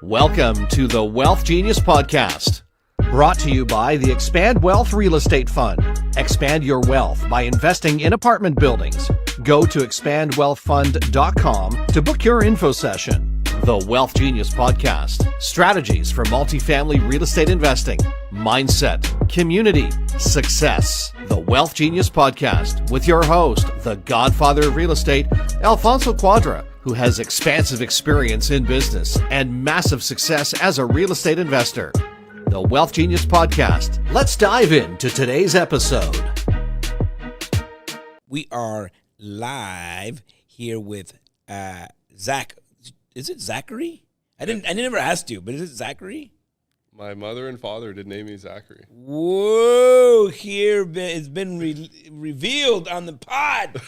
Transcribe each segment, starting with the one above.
Welcome to the WealthGenius podcast, brought to you by the Expand Wealth Real Estate Fund. Expand your wealth by investing in apartment buildings. Go to expandwealthfund.com to book your info session. The WealthGenius podcast, strategies for multifamily real estate investing, mindset, community, success. The WealthGenius podcast with your host, the godfather of real estate, Alfonso Quadra, who has expansive experience in business and massive success as a real estate investor. The WealthGenius podcast. Let's dive into today's episode. We are live here with Zach. Is it Zachary? I never asked you, but is it Zachary? My mother and father did name me Zachary. Whoa! It's been revealed on the pod.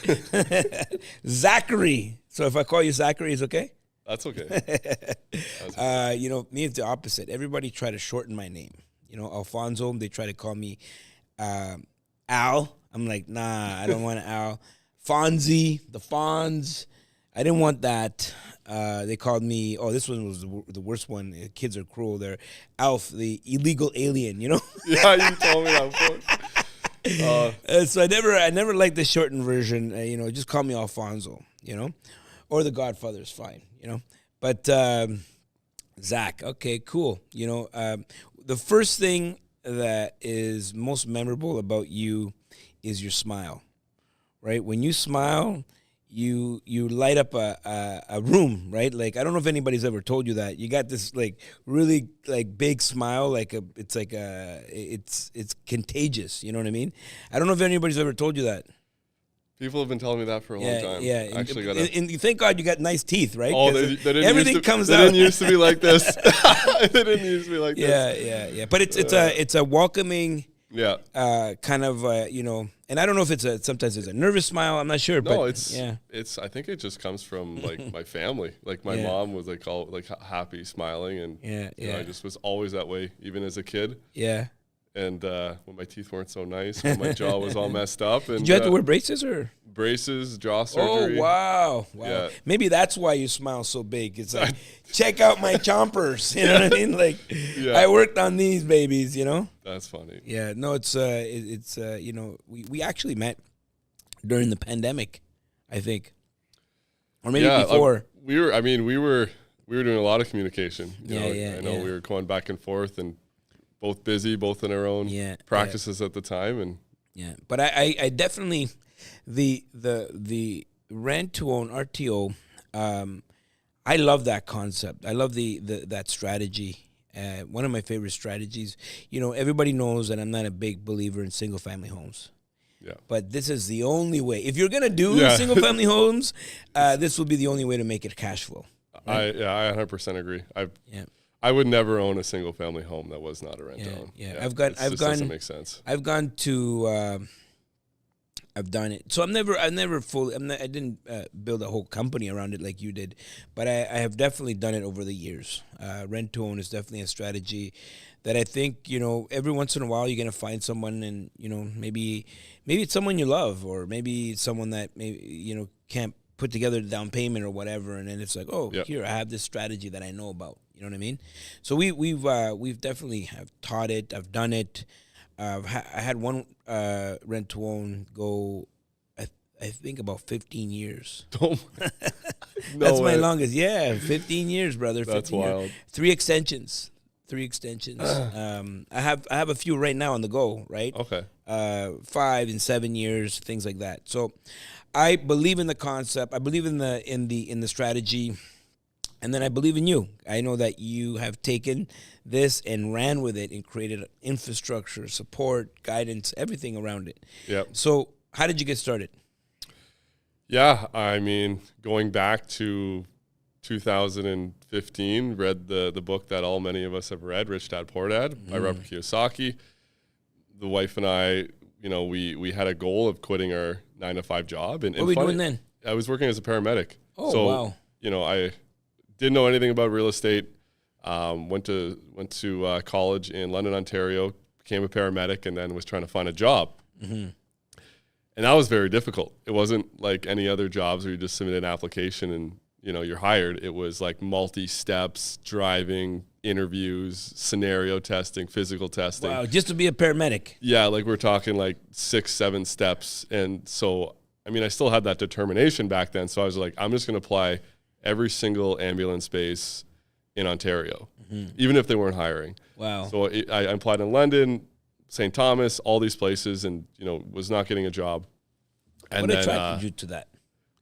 Zachary. So if I call you Zachary, is okay? That's okay. Me, it's the opposite. Everybody try to shorten my name. Alfonso, they try to call me Al. I'm like, nah, I don't want Al. Fonzie, the Fonz. I didn't want that. They called me, this one was the worst one. Kids are cruel. They're Alf, the illegal alien, Yeah, you told me that before. So I never liked the shortened version. Just call me Alfonso, or the Godfather is fine, But Zach, okay, cool. The first thing that is most memorable about you is your smile, right? When you smile, you light up a room, right? Like, I don't know if anybody's ever told you that. You got this really big smile, it's contagious. You know what I mean? I don't know if anybody's ever told you that. People have been telling me that for a long time. Yeah. Actually, and thank God you got nice teeth, right? Oh, they didn't everything comes out. They didn't used to be like this. They didn't used to be like this. Yeah. But it's a welcoming. Yeah. Kind of, and I don't know if sometimes it's a nervous smile. I'm not sure. No, but I think it just comes from my family. Like my mom was all happy, smiling, and I just was always that way, even as a kid. Yeah. And when my teeth weren't so nice, when my jaw was all messed up. And did you have to wear braces or? Braces, jaw surgery. Oh, wow. Yeah. Maybe that's why you smile so big. It's like, check out my chompers. You know what I mean? I worked on these babies, That's funny. Yeah, no, we actually met during the pandemic, I think. Or maybe before. We were doing a lot of communication. I know we were going back and forth and both busy, both in our own practices at the time, and but I definitely the rent to own RTO. I love that concept. I love that strategy. One of my favorite strategies. Everybody knows that I'm not a big believer in single family homes. Yeah, but this is the only way. If you're gonna do single family homes, this will be the only way to make it cash flow. Right? I 100% agree. I would never own a single family home that was not a rent to own. Yeah. Doesn't make sense. I've gone to, I've done it. So I didn't build a whole company around it like you did, but I have definitely done it over the years. Rent to own is definitely a strategy that I think, every once in a while you're going to find someone, and, maybe it's someone you love, or maybe it's someone that can't put together the down payment or whatever. And then it's like, here, I have this strategy that I know about. You know what I mean? So we've definitely have taught it. I've done it. I had one rent to own go, I think about 15 years. That's my longest. Yeah, 15 years, brother. That's wild. Years. Three extensions. I have a few right now on the go. Right. Okay. 5 and 7 years, things like that. So I believe in the concept. I believe in the strategy. And then I believe in you. I know that you have taken this and ran with it and created infrastructure, support, guidance, everything around it. Yep. So how did you get started? Yeah, going back to 2015, read the book that many of us have read, Rich Dad Poor Dad by Robert Kiyosaki. The wife and I, we had a goal of quitting our 9-to-5 job. And what were you doing then? I was working as a paramedic. Oh, wow. I didn't know anything about real estate. Went to college in London, Ontario, became a paramedic, and then was trying to find a job. Mm-hmm. And that was very difficult. It wasn't like any other jobs where you just submit an application and you're hired. It was like multi-steps, driving, interviews, scenario testing, physical testing. Wow, just to be a paramedic. Yeah, like we're talking like 6-7 steps. And so, I mean, I still had that determination back then. So I was like, I'm just going to apply every single ambulance space in Ontario, even if they weren't hiring. Wow. So I applied in London, St. Thomas, all these places, and, was not getting a job. And what then, attracted you to that?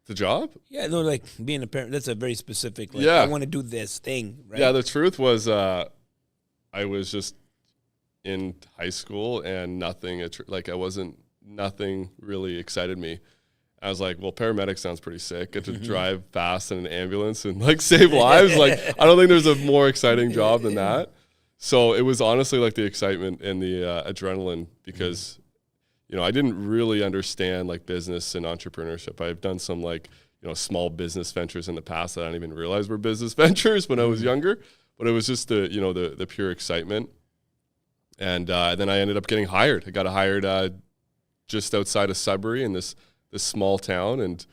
The job? Yeah, no, like being a parent, that's a very specific, like, Yeah. I want to do this thing, right? Yeah, the truth was I was just in high school and nothing really excited me. I was like, well, paramedic sounds pretty sick. Get to drive fast in an ambulance and like save lives. Like, I don't think there's a more exciting job than that. So it was honestly like the excitement and the adrenaline because, I didn't really understand like business and entrepreneurship. I've done some like, small business ventures in the past that I didn't even realize were business ventures when I was younger, but it was just the pure excitement. And then I ended up getting hired. I got hired just outside of Sudbury in this small town. And,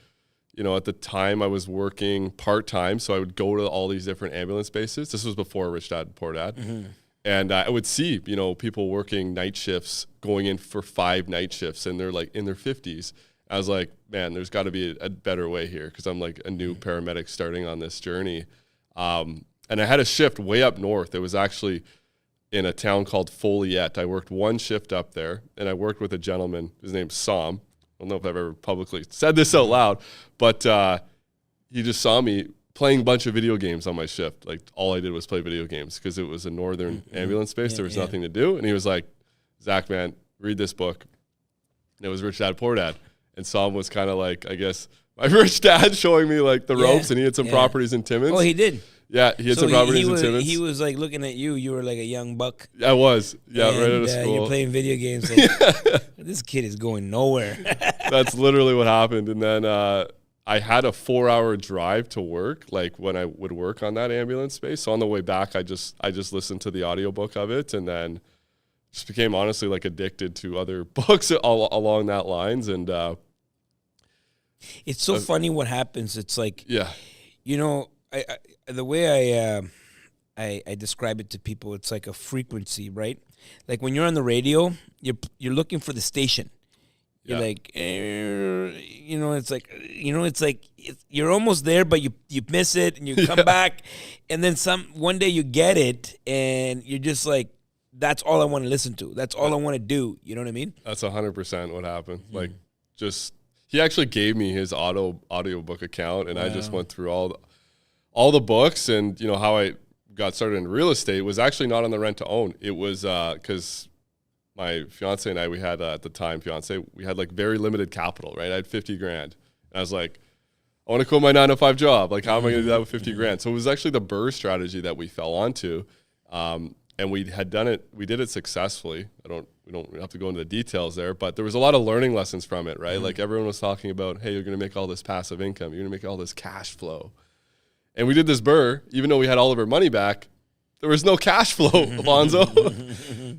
at the time I was working part-time. So I would go to all these different ambulance bases. This was before Rich Dad, Poor Dad. And I would see, people working night shifts, going in for 5 night shifts, and they're like in their 50s. I was like, man, there's got to be a better way here because I'm like a new paramedic starting on this journey. And I had a shift way up north. It was actually in a town called Foleyet. I worked one shift up there, and I worked with a gentleman. His name's Sam. I don't know if I've ever publicly said this out loud, but he just saw me playing a bunch of video games on my shift. Like all I did was play video games because it was a northern ambulance space. There was nothing to do. And he was like, Zach, man, read this book. And it was Rich Dad, Poor Dad. And Sam was kind of like, I guess, my rich dad showing me like the ropes, and he had some properties in Timmins. Oh, he did? Yeah, he had some properties in Timmins. He was like looking at you. You were like a young buck. I was. Yeah, and, right out of school. You're playing video games. Like, this kid is going nowhere. That's literally what happened. And then I had a 4-hour drive to work, like when I would work on that ambulance space. So on the way back, I just listened to the audiobook of it, and then just became honestly like addicted to other books along that lines. And it's so funny what happens. It's like, yeah, I the way I describe it to people, it's like a frequency, right? Like when you're on the radio, you're looking for the station. You're like, it's like you're almost there, but you miss it and you come back, and then one day you get it, and you're just like, that's all I want to listen to. That's all I want to do. You know what I mean? That's 100% what happened. Like, just he actually gave me his audiobook account, and I just went through all the books, and how I got started in real estate was actually not on the rent to own. It was because my fiance and I, we had at the time, we had like very limited capital, right? I had 50 grand. And I was like, I want to quit my 9-to-5 job. Like, how am I going to do that with 50 grand? So it was actually the BRRRR strategy that we fell onto. And we had done it, we did it successfully. We don't have to go into the details there, but there was a lot of learning lessons from it, right? Like everyone was talking about, hey, you're going to make all this passive income. You're going to make all this cash flow. And we did this BRRRR, even though we had all of our money back, there was no cash flow, Alfonso,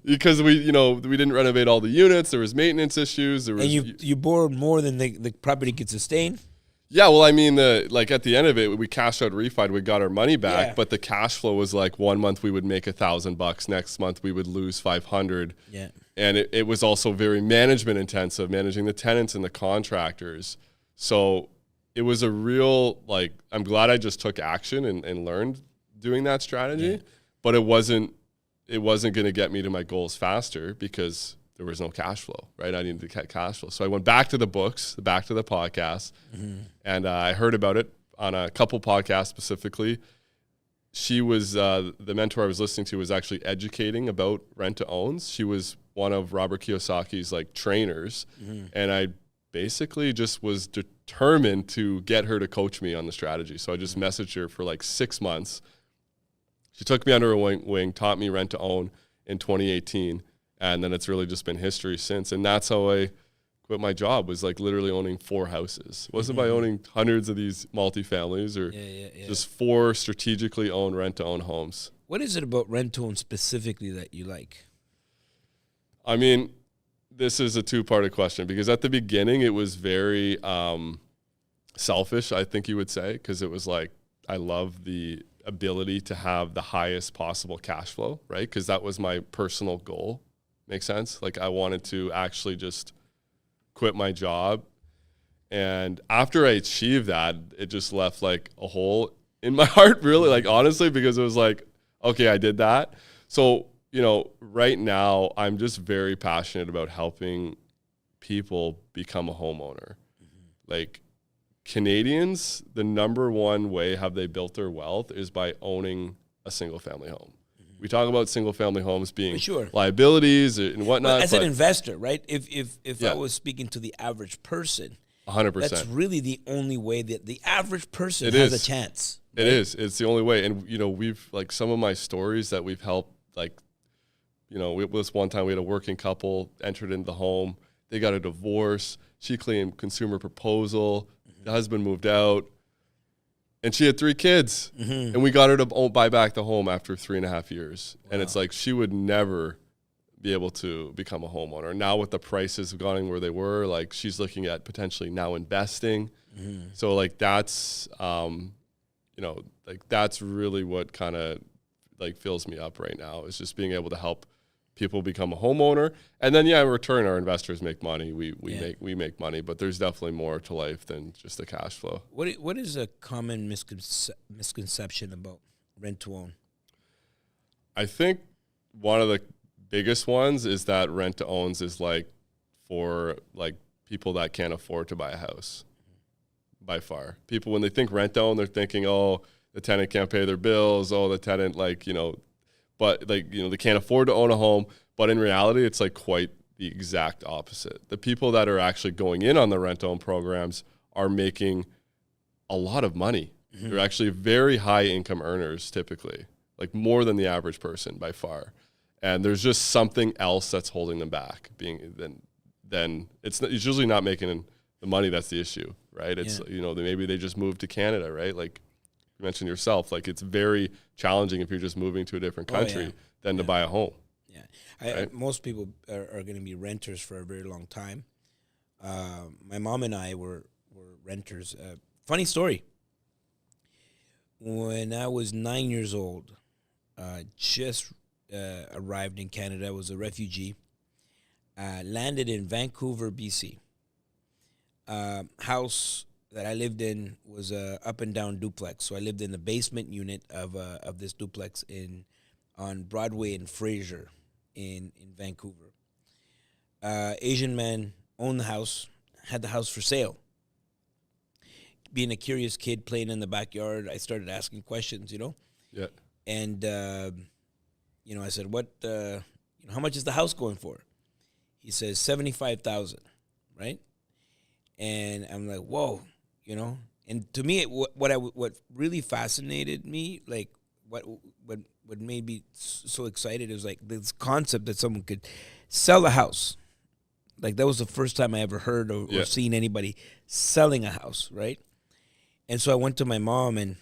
because we didn't renovate all the units. There was maintenance issues. There was, and you borrowed more than the property could sustain. Yeah, well, I mean, like at the end of it, we cashed out, refied, we got our money back, but the cash flow was like 1 month we would make $1,000, next month we would lose 500. Yeah, and it was also very management intensive, managing the tenants and the contractors. So it was a real I'm glad I just took action and learned doing that strategy. But it wasn't going to get me to my goals faster because there was no cash flow, right? I needed to get cash flow. So I went back to the books, back to the podcast, and I heard about it on a couple podcasts specifically. She was, the mentor I was listening to was actually educating about rent-to-owns. She was one of Robert Kiyosaki's trainers, and I basically just was determined to get her to coach me on the strategy. So I just messaged her for 6 months. She took me under her wing, taught me rent to own in 2018, and then it's really just been history since. And that's how I quit my job, was literally owning 4 houses. It wasn't by owning hundreds of these multifamilies or just 4 strategically owned rent to own homes. What is it about rent to own specifically that you like? I mean, this is a 2-part question because at the beginning it was very selfish, I think you would say, because it was like, I love the ability to have the highest possible cash flow, right? Because that was my personal goal. Makes sense? Like, I wanted to actually just quit my job. And after I achieved that, it just left like a hole in my heart, really, like, honestly, because it was like, okay, I did that. So, you know, right now I'm just very passionate about helping people become a homeowner. Like, Canadians, the number one way have they built their wealth is by owning a single family home. We talk about single family homes being liabilities and whatnot. Well, as an investor, right? If I was speaking to the average person, 100%. That's really the only way that the average person has a chance. Right? It is. It's the only way. And, you know, we've, like, some of my stories that we've helped, like, you know, this one time we had a working couple entered into the home. They got a divorce. She claimed consumer proposal. The husband moved out. And she had 3 kids. And we got her to buy back the home after 3.5 years. Wow. And it's like, she would never be able to become a homeowner. Now with the prices going where they were, like, she's looking at potentially now investing. So, like, that's, you know, like, that's really what kind of, like, fills me up right now, is just being able to help people become a homeowner. And then, in return, our investors make money. We make money, but there's definitely more to life than just the cash flow. What is a common misconception about rent to own? I think one of the biggest ones is that rent to owns is like for like people that can't afford to buy a house. By far, people, when they think rent to own, they're thinking, oh, the tenant can't pay their bills. Oh, the tenant, like, you know, but, like, you know, they can't afford to own a home. But in reality, it's like quite the exact opposite. The people that are actually going in on the rent to own programs are making a lot of money. They're actually very high income earners, typically, like more than the average person by far. And there's just something else that's holding them back. Then it's usually not making the money that's the issue, right? It's, you know, maybe they just moved to Canada, right? Like you mentioned yourself, like, it's very challenging if you're just moving to a different country than to buy a home. Right? Most people are going to be renters for a very long time. My mom and I were renters. Funny story. When I was 9 years old, just arrived in Canada. I was a refugee. Landed in Vancouver, BC. House that I lived in was a up and down duplex. So I lived in the basement unit of this duplex on Broadway and Fraser in Vancouver. Asian man owned the house, had the house for sale. Being a curious kid playing in the backyard, I started asking questions, you know? Yeah. And, you know, I said, how much is the house going for? He says, $75,000, right? And I'm like, whoa, you know? And to me, what really fascinated me, like what made me so excited, is like this concept that someone could sell a house. Like, that was the first time I ever heard or seen anybody selling a house, right? And so I went to my mom and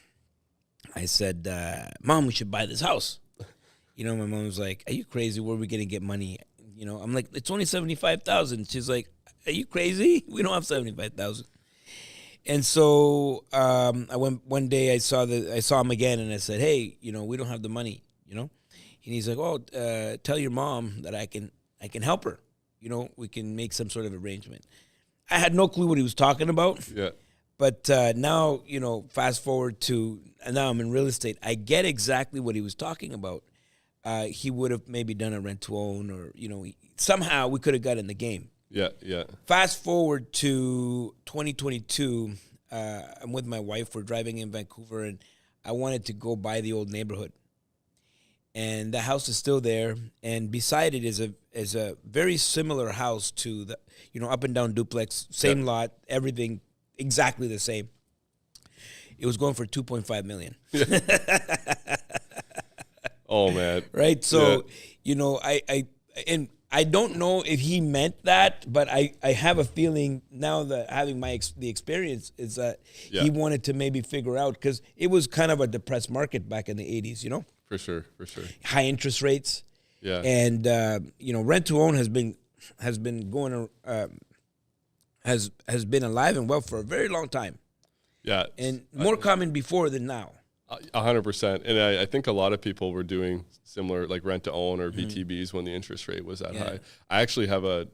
I said, Mom, we should buy this house. You know, my mom was like, are you crazy? Where are we going to get money? You know, I'm like, it's only $75,000. She's like, are you crazy? We don't have $75,000. And so I went one day. I saw him again, and I said, "Hey, you know, we don't have the money, you know." And he's like, "Oh, tell your mom that I can help her. You know, we can make some sort of arrangement." I had no clue what he was talking about. Yeah. But now, you know, fast forward to now I'm in real estate. I get exactly what he was talking about. He would have maybe done a rent to own, or, you know, somehow we could have got in the game. Yeah, yeah. Fast forward to 2022, I'm with my wife. We're driving in Vancouver, and I wanted to go buy the old neighborhood. And the house is still there, and beside it is a very similar house to the, you know, up and down duplex, same lot, everything exactly the same. It was going for $2.5 million. Oh man! Right, so you know, I don't know if he meant that, but I have a feeling now that having the experience is that he wanted to maybe figure out, because it was kind of a depressed market back in the 80s, you know? For sure. High interest rates. Yeah. And, you know, rent to own has been going, has been alive and well for a very long time. Yeah. And more common before than now. 100%. And I think a lot of people were doing similar, like rent to own or VTBs when the interest rate was that high. I actually have a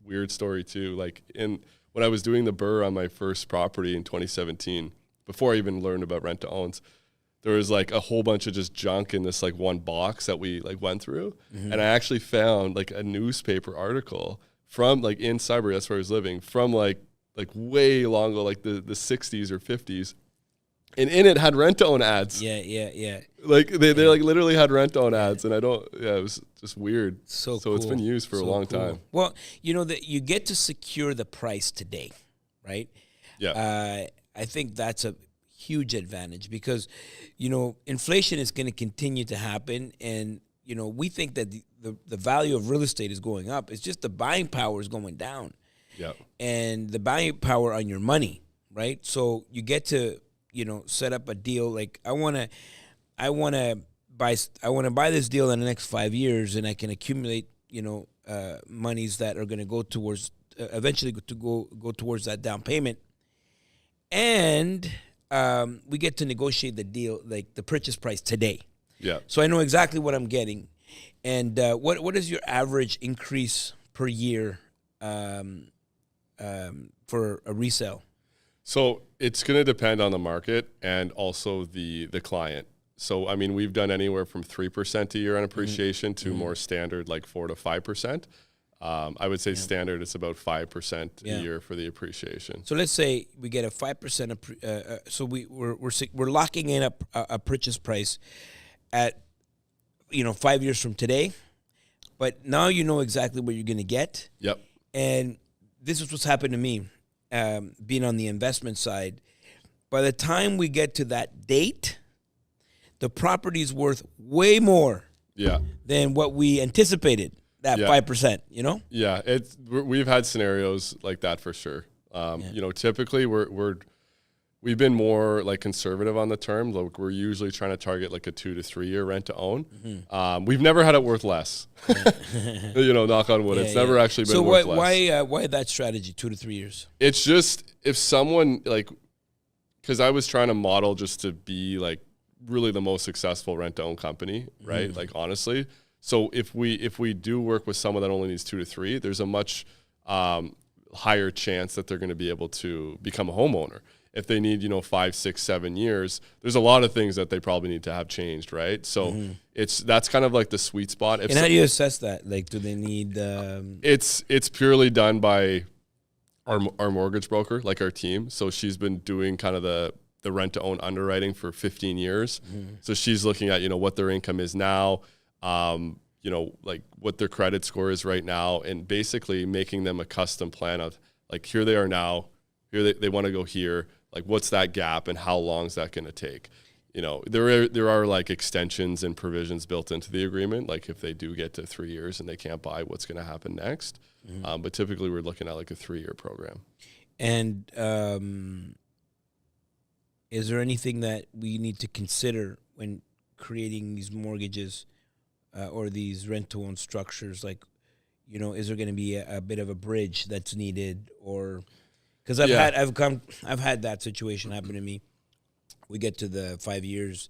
weird story too. Like when I was doing the BRRRR on my first property in 2017, before I even learned about rent to owns, there was like a whole bunch of just junk in this like one box that we like went through. And I actually found like a newspaper article from like in Sudbury, that's where I was living, from like way long ago, like the 60s or 50s. And in it had rent-to-own ads. Yeah. Like they like literally had rent-to-own ads, and it was just weird. So it's been used for a long time. Well, you know that you get to secure the price today, right? Yeah. I think that's a huge advantage because, you know, inflation is going to continue to happen, and you know we think that the value of real estate is going up. It's just the buying power is going down. Yeah. And the buying power on your money, right? So you get to, you know, set up a deal like I want to buy this deal in the next 5 years, and I can accumulate, you know, monies that are going to go towards eventually to go towards that down payment, and we get to negotiate the deal, like the purchase price today. Yeah. So I know exactly what I'm getting, and what is your average increase per year for a resale? So it's going to depend on the market and also the client. So, I mean, we've done anywhere from 3% a year on appreciation to more standard, like 4 to 5%. I would say standard, it's about 5% a year for the appreciation. So let's say we get a 5%. So we're locking in a purchase price at, you know, 5 years from today. But now you know exactly what you're going to get. Yep. And this is what's happened to me. Being on the investment side, by the time we get to that date, the property is worth way more than what we anticipated, that 5%, you know? Yeah, we've had scenarios like that for sure. You know, typically we've been more like conservative on the term. Like we're usually trying to target like a 2 to 3 year rent to own. We've never had it worth less. You know, knock on wood. It's never actually been worth less. So why that strategy, 2 to 3 years? It's just if someone like, because I was trying to model just to be like really the most successful rent to own company, right? Like honestly. So if we do work with someone that only needs 2 to 3, there's a much higher chance that they're going to be able to become a homeowner. If they need, you know, 5, 6, 7 years, there's a lot of things that they probably need to have changed, right? So that's kind of like the sweet spot. And how do you assess that? Like, do they need? It's purely done by our mortgage broker, like our team. So she's been doing kind of the rent to own underwriting for 15 years. So she's looking at, you know, what their income is now, you know, like what their credit score is right now, and basically making them a custom plan of like, here they are now, here they want to go here. Like, what's that gap and how long is that going to take? You know, there are like extensions and provisions built into the agreement. Like if they do get to 3 years and they can't buy, what's going to happen next? But typically we're looking at like a 3-year program. And is there anything that we need to consider when creating these mortgages or these rent-to-own structures? Like, you know, is there going to be a bit of a bridge that's needed, or because I've had that situation happen to me. We get to the 5 years,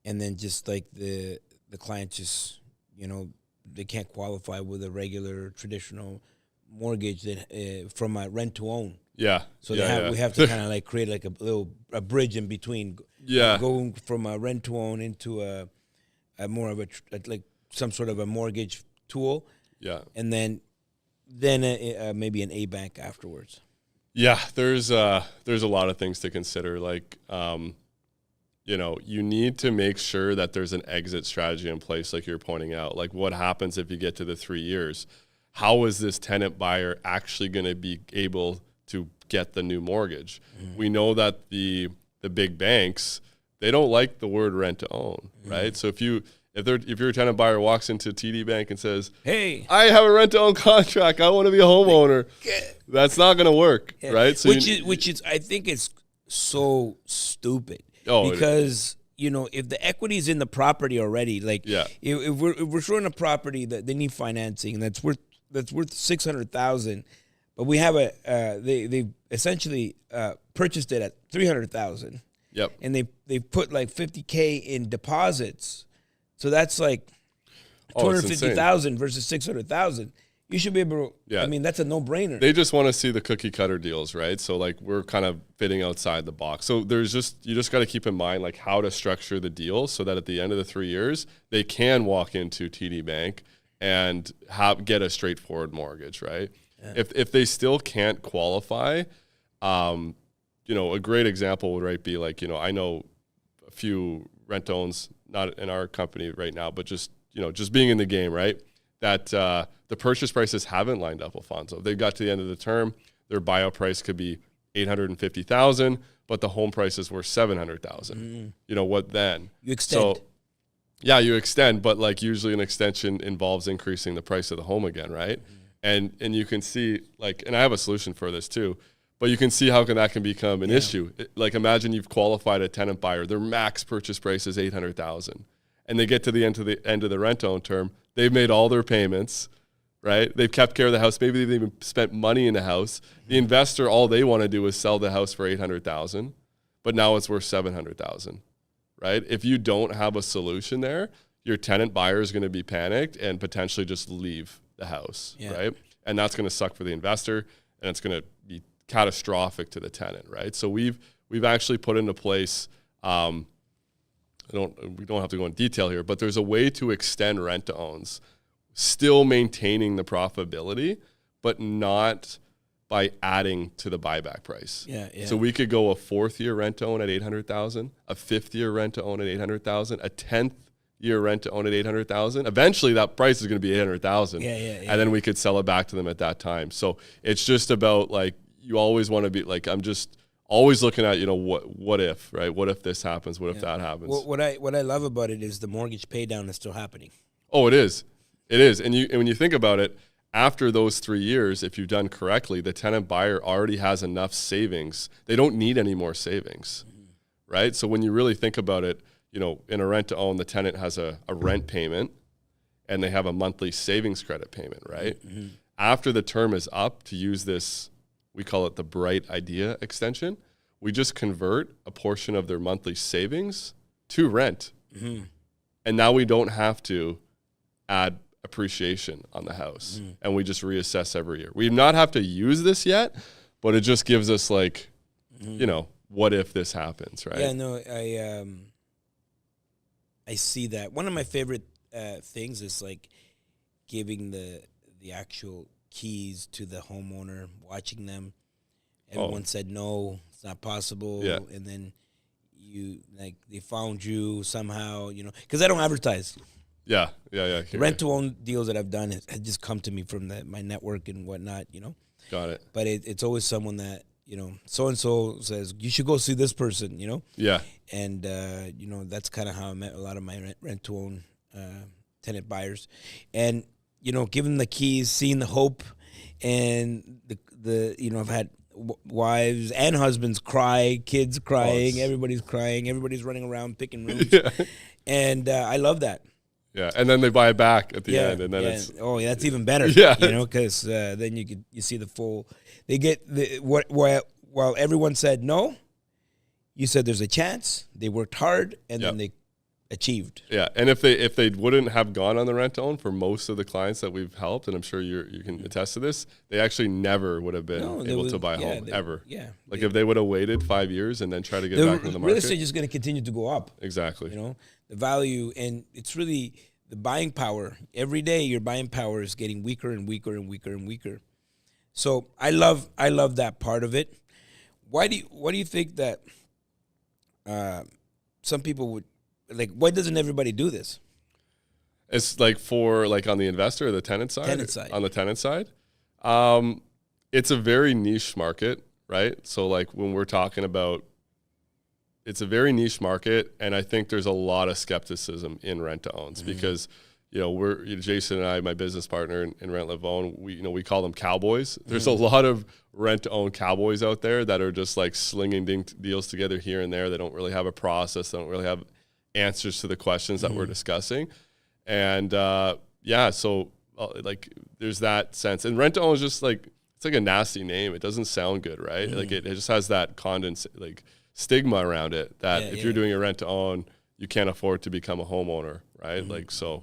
and then just like the client just, you know, they can't qualify with a regular traditional mortgage that from a rent-to-own. Yeah. So we have to kind of like create like a bridge in between. Yeah. Going from a rent to own into a more of a like some sort of a mortgage tool. Yeah. And then maybe an A bank afterwards. Yeah. There's a lot of things to consider. Like, you know, you need to make sure that there's an exit strategy in place, like you're pointing out. Like, what happens if you get to the 3 years? How is this tenant buyer actually going to be able to get the new mortgage? We know that the big banks, they don't like the word rent to own, right? So if you're a tenant buyer walks into TD Bank and says, "Hey, I have a rent to own contract, I want to be a homeowner," that's not going to work, right? So which is I think it's so stupid because you know, if the equity is in the property already, like if we're showing a property that they need financing and that's worth $600,000. But we have they essentially purchased it at $300,000. Yep. And they put like $50K in deposits. So that's like $250,000 versus $600,000. You should be able to, Yeah. I mean, that's a no-brainer. They just want to see the cookie cutter deals, right? So like we're kind of fitting outside the box. So you just got to keep in mind like how to structure the deal so that at the end of the 3 years, they can walk into TD Bank and get a straightforward mortgage, right? Yeah. If they still can't qualify, a great example would be like, I know a few rent-owns, not in our company right now, but just being in the game, right? That the purchase prices haven't lined up, Alfonso. If they got to the end of the term, their buyout price could be $850,000, but the home prices were $700,000. What then? You extend. So, yeah, you extend, but like usually an extension involves increasing the price of the home again, right? And you can see and I have a solution for this too, but you can see how that can become an issue. Like imagine you've qualified a tenant buyer, their max purchase price is $800,000, and they get to the end of the rent-own term. They've made all their payments, right? They've kept care of the house. Maybe they've even spent money in the house. The investor, all they want to do is sell the house for $800,000, but now it's worth $700,000, right? If you don't have a solution there, your tenant buyer is going to be panicked and potentially just leave the house, right? And that's going to suck for the investor, and it's going to be catastrophic to the tenant, right? So we've actually put into place. We don't have to go in detail here, but there's a way to extend rent to owns, still maintaining the profitability, but not by adding to the buyback price. Yeah. So we could go a 4th-year rent to own at $800,000, a 5th-year rent to own at $800,000, a 10th-year rent to own at $800,000. Eventually, that price is going to be $800,000. Yeah. And then we could sell it back to them at that time. So it's just about you always want to be I'm just always looking at what if, right? What if this happens? What if that happens? Well, what I love about it is the mortgage pay down is still happening. Oh, it is. And when you think about it, after those 3 years, if you've done correctly, the tenant buyer already has enough savings. They don't need any more savings, right? So when you really think about it, in a rent to own, the tenant has a rent payment and they have a monthly savings credit payment, right? After the term is up, to use this, we call it the Bright Idea extension, we just convert a portion of their monthly savings to rent. And now we don't have to add appreciation on the house, and we just reassess every year. We do not have to use this yet, but it just gives us what if this happens, right? Yeah, no, I see that. One of my favorite things is giving the actual keys to the homeowner, watching them. Everyone said no, it's not possible. Yeah. And then they found you somehow, because I don't advertise. Yeah. The rent-to-own deals that I've done has just come to me from my network and whatnot, Got it. But it's always someone that, so-and-so says, you should go see this person, Yeah. And, that's kind of how I met a lot of my rent-to-own tenant buyers. And, giving the keys, seeing the hope, and I've had wives and husbands cry, kids crying, everybody's crying, everybody's running around picking rooms. And I love that. Yeah, and then they buy it back at the end, and then it's that's even better. Yeah, because then you see the full. They get while everyone said no, you said there's a chance. They worked hard, and then they achieved. Yeah, and if they wouldn't have gone on the rent to own for most of the clients that we've helped, and I'm sure you can attest to this, they actually never would have been able to buy a home ever. Yeah, if they would have waited 5 years and then try to get back into the market, real estate is going to continue to go up. Exactly. The value, and it's really the buying power. Every day, your buying power is getting weaker and weaker and weaker and weaker. So I love that part of it. Why do you think that some people would why doesn't everybody do this? It's for on the investor or the tenant side? Tenant side. On the tenant side. It's a very niche market, right? So when we're talking about, it's a very niche market, and I think there's a lot of skepticism in rent to owns because we're Jason and I, my business partner in Rent Live Own, we call them cowboys. There's a lot of rent to own cowboys out there that are just slinging deals together here and there. They don't really have a process. They don't really have answers to the questions that we're discussing, and so there's that sense. And rent to own is just it's it's like a nasty name. It doesn't sound good, right? Like it just has that stigma around it that if you're doing a rent to own, you can't afford to become a homeowner, right? Like so.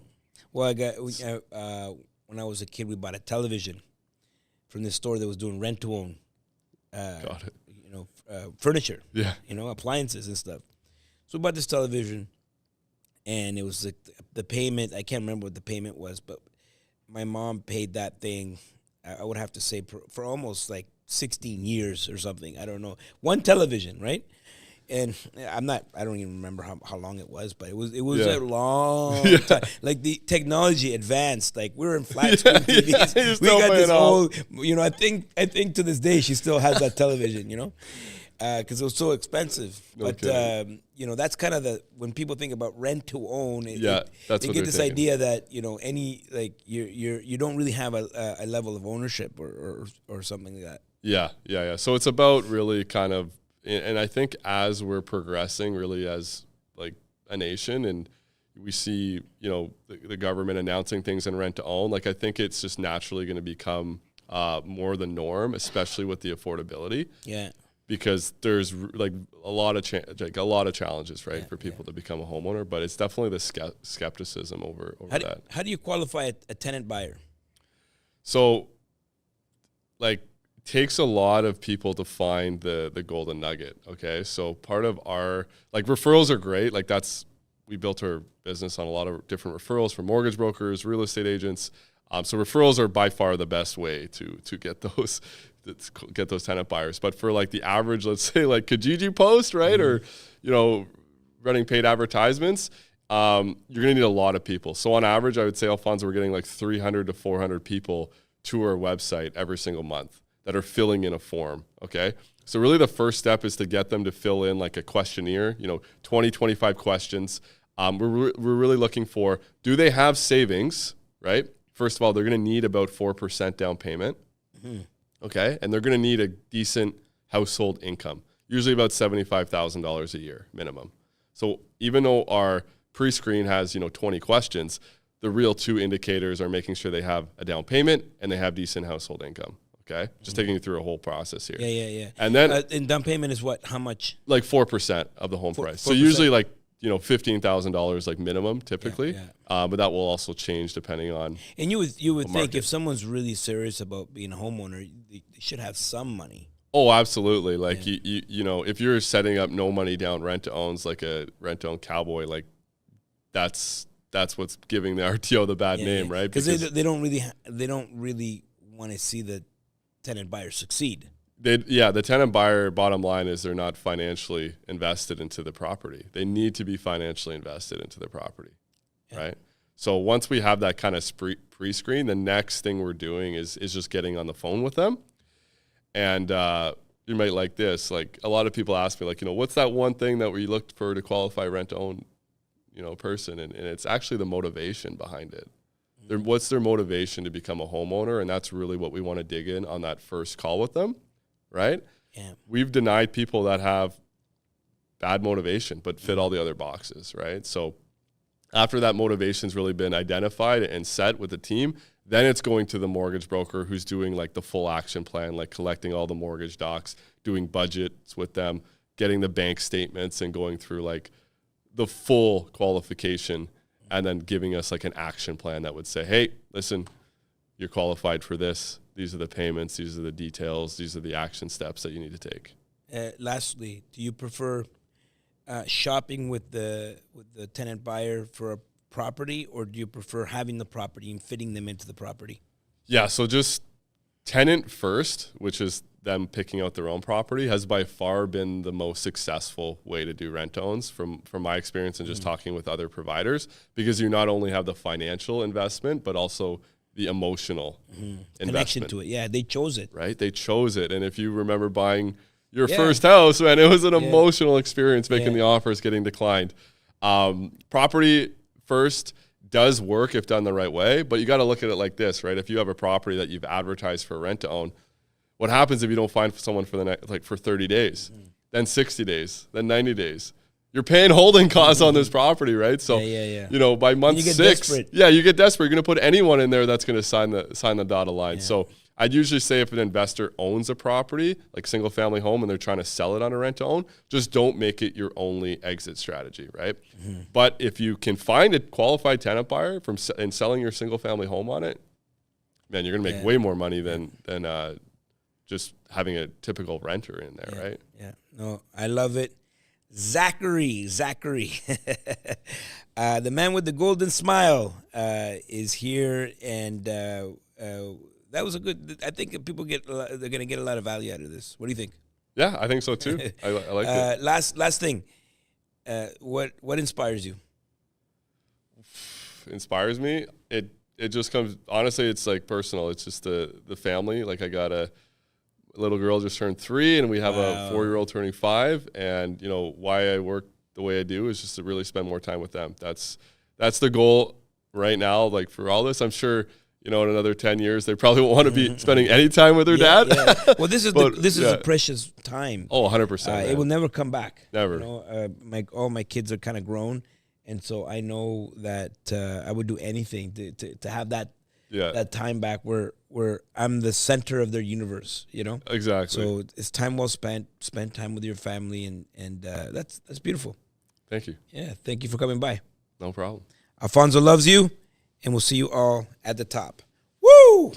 Well, when I was a kid, we bought a television from this store that was doing rent to own. Got it. Furniture. Yeah. Appliances and stuff. So we bought this television, and it was the payment. I can't remember what the payment was, but my mom paid that thing. I would have to say for almost like 16 years or something. I don't know. One television, right? And I don't even remember how long it was, but it was a long time. Like the technology advanced. Like we were in flat screen TVs. We got this old, I think to this day she still has that television, because it was so expensive. But that's kind of when people think about rent to own. They get this idea that you don't really have a level of ownership or something like that. Yeah. So it's about really kind of. And I think as we're progressing really as like a nation and we see, the government announcing things in rent to own, like I think it's just naturally going to become more the norm, especially with the affordability. Yeah. Because there's like a lot of challenges, right, for people to become a homeowner, but it's definitely the skepticism over that. How do you qualify a tenant buyer? So takes a lot of people to find the golden nugget. Okay. So part of our referrals are great. We built our business on a lot of different referrals from mortgage brokers, real estate agents. So referrals are by far the best way to get those tenant buyers. But for the average, let's say Kijiji post, right? Mm-hmm. Or, running paid advertisements, you're going to need a lot of people. So on average, I would say, Alfonso, we're getting 300 to 400 people to our website every single month that are filling in a form, okay? So really the first step is to get them to fill in a questionnaire, 20, 25 questions. We're really looking for, do they have savings, right? First of all, they're going to need about 4% down payment, okay? And they're going to need a decent household income, usually about $75,000 a year minimum. So even though our pre-screen has, 20 questions, the real two indicators are making sure they have a down payment and they have decent household income. Okay, just taking you through a whole process here. Yeah. And then, and down payment is what? How much? 4% of the home price. So usually $15,000 minimum typically. Yeah. But that will also change depending on. And you would think if someone's really serious about being a homeowner, they should have some money. Oh, absolutely. If you're setting up no money down rent to owns like a rent to own cowboy, that's what's giving the RTO the bad name, right? Because they don't really want to see the tenant buyer succeed. The tenant buyer, bottom line is they're not financially invested into the property. They need to be financially invested into the property, right? So once we have that kind of pre-screen, the next thing we're doing is just getting on the phone with them. And you might like this. A lot of people ask me, what's that one thing that we looked for to qualify rent to own, person? And it's actually the motivation behind it. What's their motivation to become a homeowner? And that's really what we want to dig in on that first call with them, right? Yeah. We've denied people that have bad motivation but fit all the other boxes, right? So after that motivation's really been identified and set with the team, then it's going to the mortgage broker who's doing the full action plan, collecting all the mortgage docs, doing budgets with them, getting the bank statements and going through the full qualification, and then giving us an action plan that would say, hey, listen, you're qualified for this. These are the payments. These are the details. These are the action steps that you need to take. Lastly, do you prefer shopping with the tenant buyer for a property, or do you prefer having the property and fitting them into the property? Yeah, so just Tenant-First, which is them picking out their own property, has by far been the most successful way to do rent owns from my experience and just talking with other providers, because you not only have the financial investment, but also the emotional connection to it. Yeah, they chose it. Right? They chose it. And if you remember buying your first house, man, it was an emotional experience making the offers, getting declined. Property first does work if done the right way, but you got to look at it like this, right? If you have a property that you've advertised for rent to own, what happens if you don't find someone for the next, for 30 days, then 60 days, then 90 days? You're paying holding costs on this property, right? So, by month 6, you get desperate. You're going to put anyone in there that's going to sign the dotted line. Yeah. So I'd usually say if an investor owns a property, like single family home, and they're trying to sell it on a rent to own, just don't make it your only exit strategy, right? Mm-hmm. But if you can find a qualified tenant buyer and selling your single family home on it, man, you're gonna make way more money than just having a typical renter in there, right? Yeah, no, I love it. Zachary, the man with the golden smile is here, and that was a good. I think people they're going to get a lot of value out of this. What do you think? Yeah, I think so too. I like it. Last thing, what inspires you? Inspires me. It just comes, honestly, it's like personal. It's just the family. Like I got a little girl just turned 3, and we have a 4-year-old turning 5. And why I work the way I do is just to really spend more time with them. That's the goal right now. Like for all this, I'm sure in another 10 years they probably won't want to be spending any time with their dad. Yeah. Well, this is a precious time. Oh, 100%. It will never come back. Never. All my kids are kind of grown, and so I know that I would do anything to have that time back where I'm the center of their universe, Exactly. So it's time well spent. Spend time with your family, and that's beautiful. Thank you. Yeah, thank you for coming by. No problem. Alfonso loves you, and we'll see you all at the top. Woo!